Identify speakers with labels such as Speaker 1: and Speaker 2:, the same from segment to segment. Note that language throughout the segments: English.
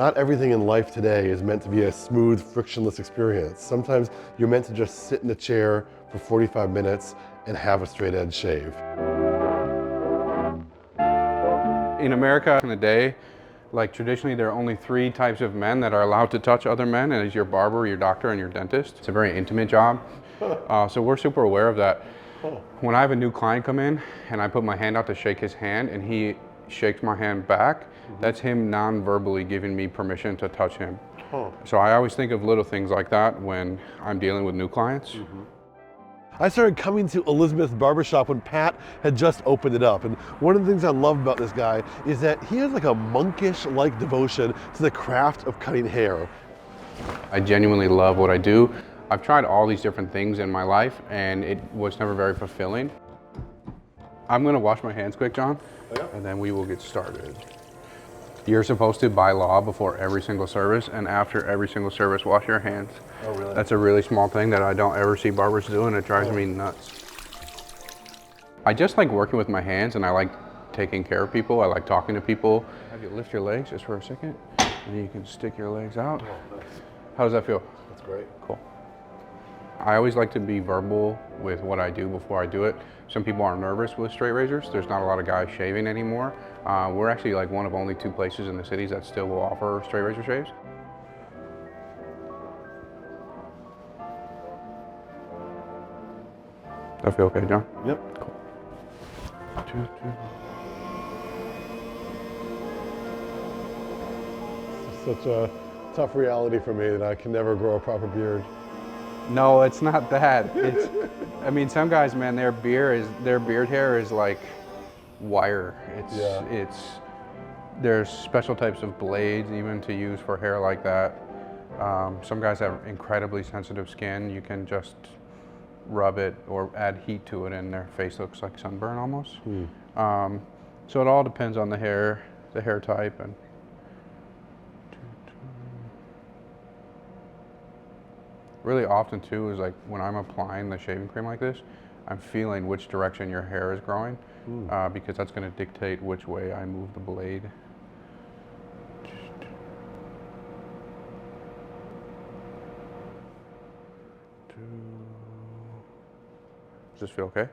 Speaker 1: Not everything in life today is meant to be a smooth, frictionless experience. Sometimes you're meant to just sit in a chair for 45 minutes and have a straight edge shave.
Speaker 2: In America in the day, like traditionally there are only 3 types of men that are allowed to touch other men, and it's your barber, your doctor, and your dentist. It's a very intimate job. So we're super aware of that. When I have a new client come in and I put my hand out to shake his hand and he shakes my hand back, that's him non-verbally giving me permission to touch him. So I always think of little things like that when I'm dealing with new clients.
Speaker 1: I started coming to Elizabeth's Barbershop when Pat had just opened it up. And one of the things I love about this guy is that he has like a monkish-like devotion to the craft of cutting hair.
Speaker 2: I genuinely love what I do. I've tried all these different things in my life and it was never very fulfilling. I'm gonna wash my hands quick, John, and then we will get started. You're supposed to, by law, before every single service and after every single service, wash your hands.
Speaker 1: Oh, really?
Speaker 2: That's a really small thing that I don't ever see barbers do, and it drives me nuts. I just like working with my hands, and I like taking care of people. I like talking to people. Have you lift your legs just for a second, and you can stick your legs out.
Speaker 1: Oh, nice.
Speaker 2: How does that feel?
Speaker 1: That's great.
Speaker 2: Cool. I always like to be verbal with what I do before I do it. Some people are nervous with straight razors. There's not a lot of guys shaving anymore. We're actually like one of only 2 places in the cities that still will offer straight razor shaves. That feel okay, John?
Speaker 1: Yep.
Speaker 2: Cool.
Speaker 1: It's such a tough reality for me that I can never grow a proper beard.
Speaker 2: No, it's not that. It's, I mean, some guys, man, their beard hair is like wire. There's special types of blades even to use for hair like that. Some guys have incredibly sensitive skin. You can just rub it or add heat to it and their face looks like sunburn almost. So it all depends on the hair type. And really often too is like when I'm applying the shaving cream like this, I'm feeling which direction your hair is growing because that's going to dictate which way I move the blade. Does this feel okay?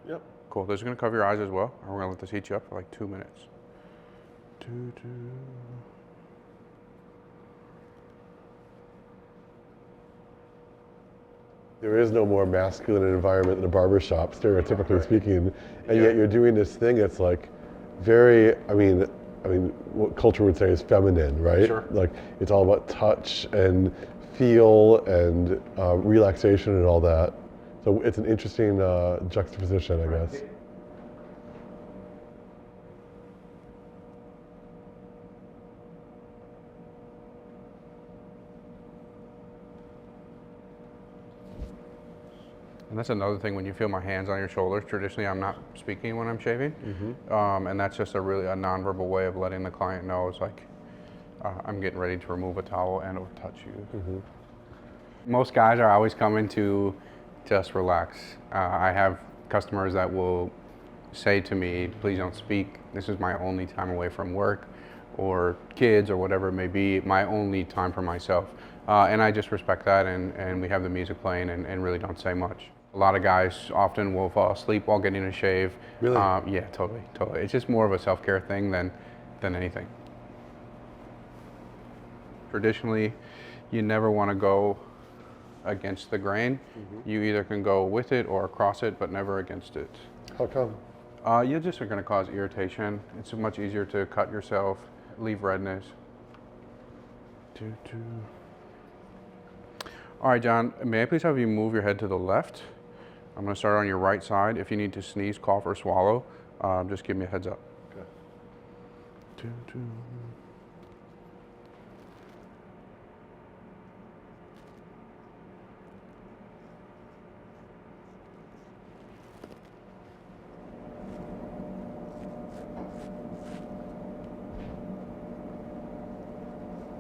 Speaker 1: Yep.
Speaker 2: Cool. This is going to cover your eyes as well. And we're going to let this heat you up for like 2 minutes.
Speaker 1: There is no more masculine environment in a barbershop, stereotypically speaking, and yet you're doing this thing that's like very, I mean, what culture would say is feminine, right?
Speaker 2: Sure.
Speaker 1: Like it's all about touch and feel and relaxation and all that. So it's an interesting juxtaposition, I guess.
Speaker 2: And that's another thing when you feel my hands on your shoulders. Traditionally, I'm not speaking when I'm shaving. And that's just a really a nonverbal way of letting the client know it's like, I'm getting ready to remove a towel and or touch you. Most guys are always coming to just relax. I have customers that will say to me, please don't speak. This is my only time away from work or kids or whatever it may be, my only time for myself. And I just respect that and we have the music playing and really don't say much. A lot of guys often will fall asleep while getting a shave.
Speaker 1: Really?
Speaker 2: Yeah, totally. It's just more of a self-care thing than anything. Traditionally, you never want to go against the grain. You either can go with it or across it, but never against it.
Speaker 1: How come?
Speaker 2: You just are going to cause irritation. It's much easier to cut yourself, leave redness. All right, John, may I please have you move your head to the left? I'm going to start on your right side. If you need to sneeze, cough, or swallow, just give me a heads up. Okay.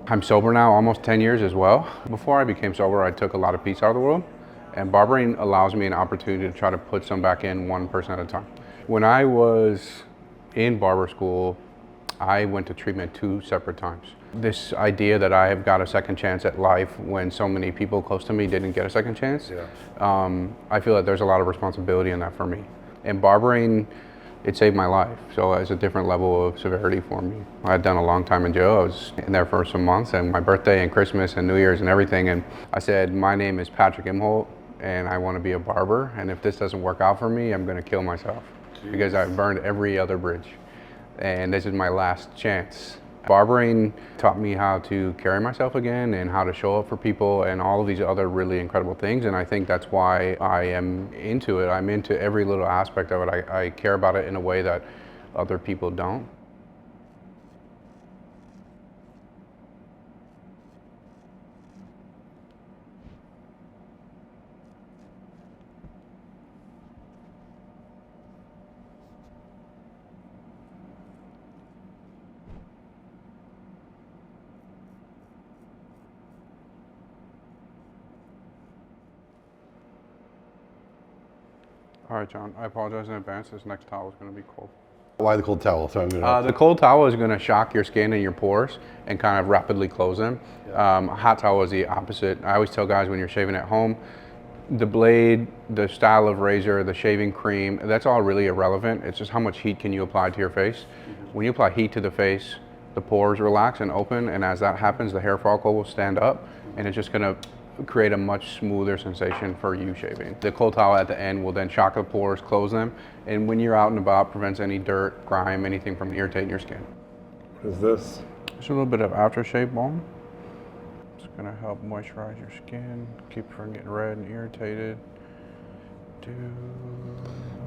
Speaker 2: I'm sober now, almost 10 years as well. Before I became sober, I took a lot of peace out of the world, and barbering allows me an opportunity to try to put some back in 1% at a time. When I was in barber school, I went to treatment 2 separate times. This idea that I have got a second chance at life when so many people close to me didn't get a second chance, I feel that there's a lot of responsibility in that for me. And barbering, it saved my life. So it's a different level of severity for me. I'd done a long time in jail. I was in there for some months, and my birthday and Christmas and New Year's and everything. And I said, my name is Patrick Imholte, and I want to be a barber. And if this doesn't work out for me, I'm going to kill myself. Jeez. Because I've burned every other bridge. And this is my last chance. Barbering taught me how to carry myself again and how to show up for people and all of these other really incredible things. And I think that's why I am into it. I'm into every little aspect of it. I care about it in a way that other people don't. All right, John, I apologize in advance. This next towel is going to be cold.
Speaker 1: Why the cold towel? Sorry,
Speaker 2: the cold towel is going to shock your skin and your pores and kind of rapidly close them. Yeah. A hot towel is the opposite. I always tell guys when you're shaving at home, the blade, the style of razor, the shaving cream, that's all really irrelevant. It's just how much heat can you apply to your face. When you apply heat to the face, the pores relax and open, and as that happens, the hair follicle will stand up, and it's just going to create a much smoother sensation for you shaving. The cold towel at the end will then shock the pores, close them, and when you're out and about, prevents any dirt, grime, anything from irritating your skin.
Speaker 1: What is this?
Speaker 2: Just a little bit of aftershave balm. It's gonna help moisturize your skin, keep it from getting red and irritated.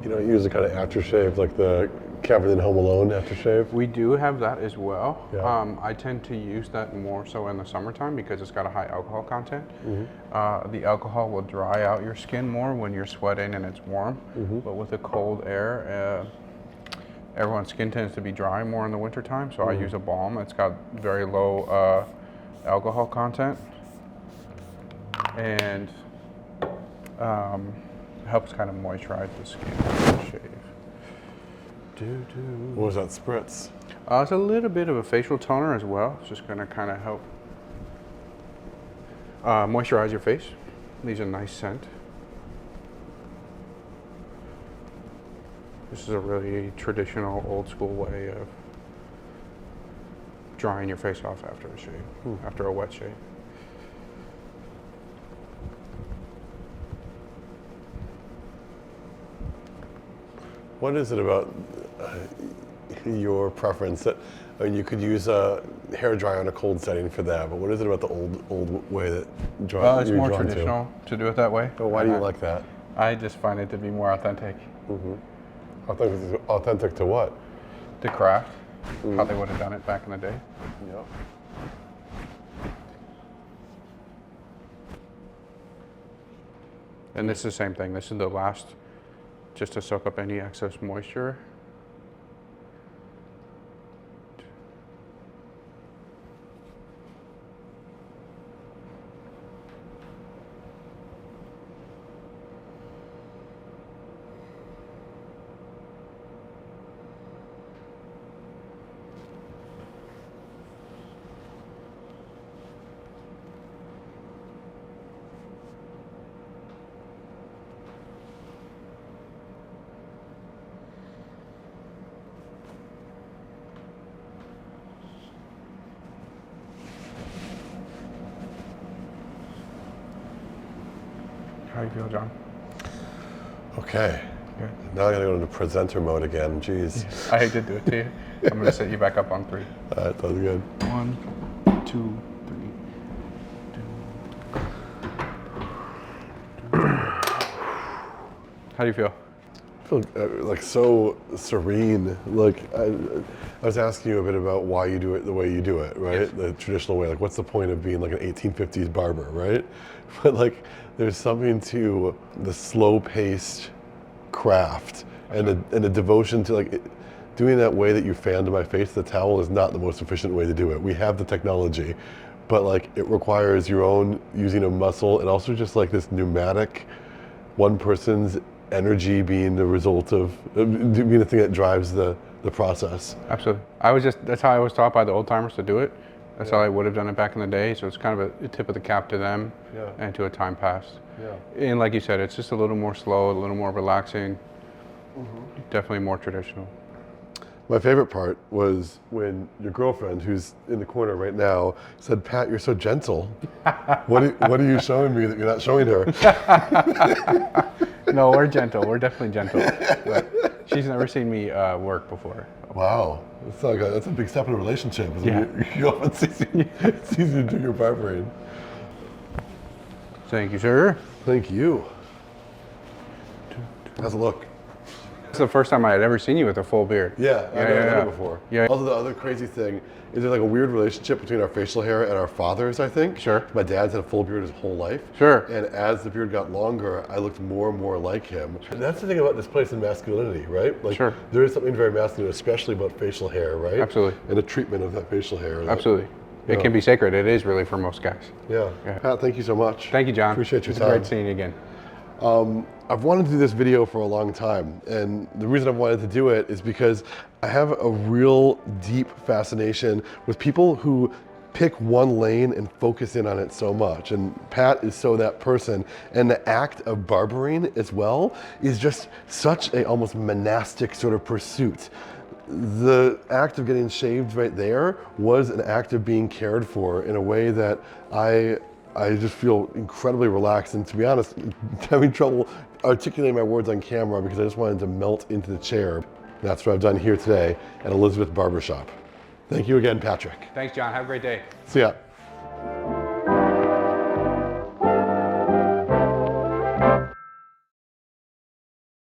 Speaker 1: You don't use the kind of aftershave like the Kevin in Home Alone aftershave?
Speaker 2: We do have that as well.
Speaker 1: Yeah.
Speaker 2: I tend to use that more so in the summertime because it's got a high alcohol content. Mm-hmm. The alcohol will dry out your skin more when you're sweating and it's warm. Mm-hmm. But with the cold air, everyone's skin tends to be dry more in the wintertime, so I use a balm. It's got very low alcohol content and helps kind of moisturize the skin after the shave.
Speaker 1: What was that spritz?
Speaker 2: It's a little bit of a facial toner as well. It's just going to kind of help moisturize your face. Leaves a nice scent. This is a really traditional, old school way of drying your face off after a shave, after a wet shave.
Speaker 1: What is it about your preference that you could use a hair dryer on a cold setting for that, but what is it about the old way that
Speaker 2: it's more traditional to do it that way.
Speaker 1: But why do you like that?
Speaker 2: I just find it to be more authentic.
Speaker 1: Mm-hmm. Authentic to what?
Speaker 2: The craft, how they would have done it back in the day.
Speaker 1: Yep.
Speaker 2: And this is the same thing. This is the last, just to soak up any excess moisture. How do you feel, John?
Speaker 1: Okay.
Speaker 2: Good.
Speaker 1: Now I gotta go into presenter mode again. Jeez.
Speaker 2: Yeah, I hate to do it to you. I'm gonna set you back up on 3.
Speaker 1: That was good.
Speaker 2: 1, 2, 3. How do you feel?
Speaker 1: I feel like so serene. Like I was asking you a bit about why you do it the way you do it, right?
Speaker 2: Yes.
Speaker 1: The traditional way. Like, what's the point of being like an 1850s barber, right? But like, there's something to the slow-paced craft and a devotion to like doing that way that you fanned to my face. The towel is not the most efficient way to do it. We have the technology, but like it requires your own using of muscle and also just like this pneumatic, one person's energy being the result of being the thing that drives the the process.
Speaker 2: Absolutely. That's how I was taught by the old timers to do it. That's how I would have done it back in the day. So it's kind of a tip of the cap to them and to a time passed.
Speaker 1: Yeah.
Speaker 2: And like you said, it's just a little more slow, a little more relaxing, definitely more traditional.
Speaker 1: My favorite part was when your girlfriend, who's in the corner right now, said, "Pat, you're so gentle. What are you showing me that you're not showing her?"
Speaker 2: No, we're gentle. We're definitely gentle. But she's never seen me work before.
Speaker 1: Wow, that's a big step in a relationship. Your girlfriend sees you do your barbering.
Speaker 2: Thank you, sir.
Speaker 1: Thank you. How's it look?
Speaker 2: It's the first time I had ever seen you with a full beard.
Speaker 1: Yeah, I've never done it before.
Speaker 2: Yeah.
Speaker 1: Also, the other crazy thing is there's like a weird relationship between our facial hair and our fathers, I think.
Speaker 2: Sure.
Speaker 1: My dad's had a full beard his whole life.
Speaker 2: Sure.
Speaker 1: And as the beard got longer, I looked more and more like him. And that's the thing about this place in masculinity, right? Like,
Speaker 2: sure.
Speaker 1: There is something very masculine, especially about facial hair, right?
Speaker 2: Absolutely.
Speaker 1: And the treatment of that facial hair.
Speaker 2: Absolutely. It can be sacred. It is really for most guys.
Speaker 1: Yeah. Pat, thank you so much.
Speaker 2: Thank you, John.
Speaker 1: Appreciate your
Speaker 2: It's
Speaker 1: time.
Speaker 2: great seeing you again.
Speaker 1: I've wanted to do this video for a long time, and the reason I've wanted to do it is because I have a real deep fascination with people who pick one lane and focus in on it so much, and Pat is so that person. And the act of barbering as well is just such a almost monastic sort of pursuit. The act of getting shaved right there was an act of being cared for in a way that I just feel incredibly relaxed, and to be honest, having trouble articulating my words on camera because I just wanted to melt into the chair. That's what I've done here today at Elizabeth Barbershop. Thank you again, Patrick.
Speaker 2: Thanks, John. Have a great day.
Speaker 1: See ya.